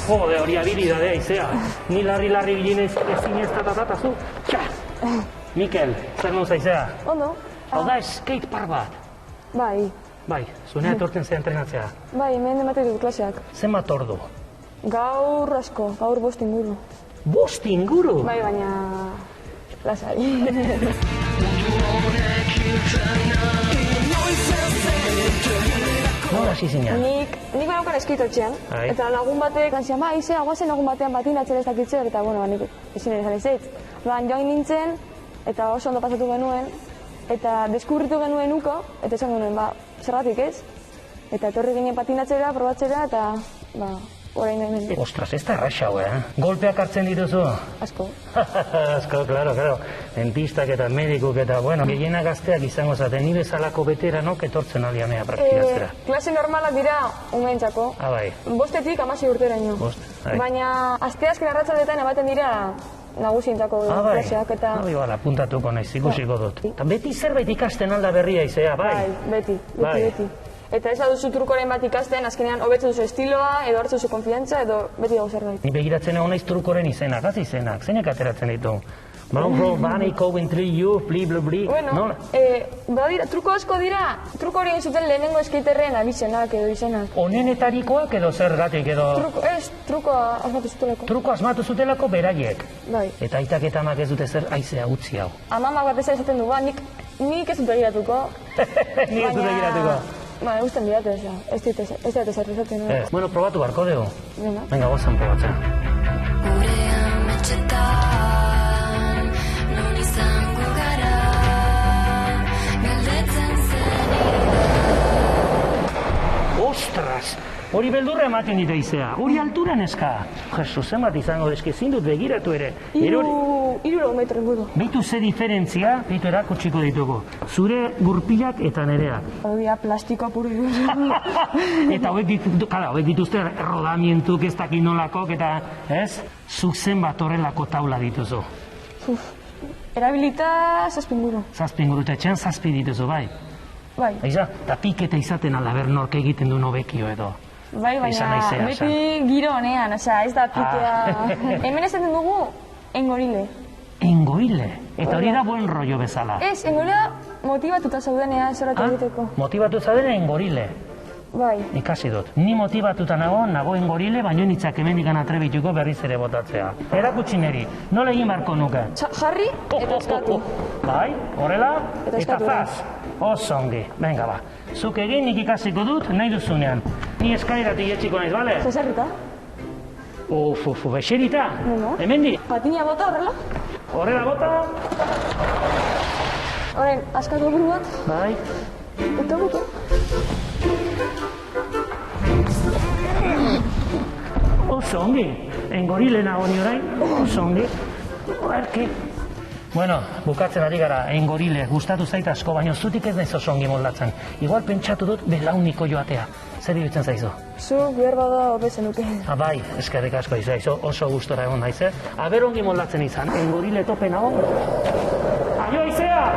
Jode, hori habilidadea izea. Ni larri ginen ezin ez tatatazu. Txa! Mikel, zer non zaizea? Ondo. Hau da, skate park bat. Bai. Bai, zunea etortzen zea entrenatzea. Bai, hemen ematen dut klaseak. Zenbat ordu? Gaur asko, gaur 5 inguru. 5 inguru? Bai, baina... lasai. Nola hasi zinean? Nik banaukan eskitotxean, eta lagun batek antzian, ba, izea, guazen lagun batean batinatzen ez dakitzer, eta, bueno, nik ezin ere zan izatz. Joan nintzen, eta oso ondo pasatu genuen, eta deskubritu genuen uko, eta esan genuen, ba, zergatik ez? Eta etorri ginen patinatzera, probatzera, eta, ba, orain hemen. Ostras, ez da erraxa, Golpeak hartzen dituzu? Asko. Asko, claro. Dentistak eta medikuk eta, bueno, gehienak gazteak izango zaten, ni bezalako beteranok etortzen aliamea praktikatzera. Klase normalak dira umeentzako. Bai. 5-tik 16 urteraino. Baina, asteazken arratsaldetan ematen dira nagusientzako klaseak eta... Bai, apuntatuko naiz, ikusiko dut. Eta beti zerbait ikasten alda berria izea, bai? Bai, beti. Eta ez duzu trukoren bat ikasten, azkenean hobetzen duzu estiloa, edo hartzen duzu konfiantza, edo beti dago zerbait. Ni begiratzen egon naiz trukoren izenak, az izenak, zeinak ateratzen ditu? Monroe, Bunny, Coventry, You, Bli. Bueno, truko asko dira, truko hori egin zuten lehenengo skaterren abizenak edo izenak. Onenetarikoak edo zergatik edo? Trukoa asmatu zutelako. Truko asmatu zutelako beraiek? Bai. Eta aitak eta amak ez dute zer aizea utzi hau? Amamak bat ez esaten du, nik ez dut begiratuko. Nik ez dut begiratuko. Ba, guztan didate, ez dut ezer esaten. Bueno, probatu barko dugu. Venga, gozan probatzen. Gurean etxetan, non izango gara, galdetzen zen. Ostras! Hori beldurra ematen dita izea, hori altura neska. Jesus, zenbat izango deske, ezin dut begiratu ere. 3 metro inguru. Beitu ze diferentzia, beitu erakutsiko ditugu. Zure gurpilak eta nereak. Hori plastiko puru dira. Eta hauek dituzte rodamientuk ez dakin nolakok eta, ez? Zuk zenbat horrelako taula dituzu. Erabilita 7 inguru. 7 inguru, eta etxean 7 dituzu, bai? Bai. Eiza, eta piketa izaten alda bernork egiten du nobekio edo. Bai, baina beti giro honean, ez da pikea. Hemen esaten dugu, engorile. Engorile? Eta hori da buen rollo bezala. Ez, engorile motibatuta zaudenea zoratu egiteko. Motibatu zaudena engorile? Bai. Ikasi dut. Ni motibatuta nago engorile, baino nitzak hemendikan atrebituko berriz ere botatzea. Erakutsi neri, nola egin barko nuke? Jarri eta eskatu. Bai, horrela, eta zaz. Osongi, venga ba. Zuk egin nik ikasiko dut, nahi duzunean. Ni eskairatik etxiko naiz, bale? Zezarrita. Bexerita? Hemendi? Patina bota horrela? Horrela bota? Horren, askatu buru bat? Bai. Eta bota. Osongi, engorile nago ni orain, osongi. Erki. Bueno, bukatzen ari gara, engorile, gustatu zait asko, baina zutik ez naiz oso ongi moldatzen. Igual pentsatu dut belauniko joatea. Zer iruditzen zaizu? Zu, behar bada hobezen nuke. Bai, eskerrik asko izaizu, oso gustora egon naiz, Aber ongi moldatzen izan, engorile tope nago. Aio, Aizea!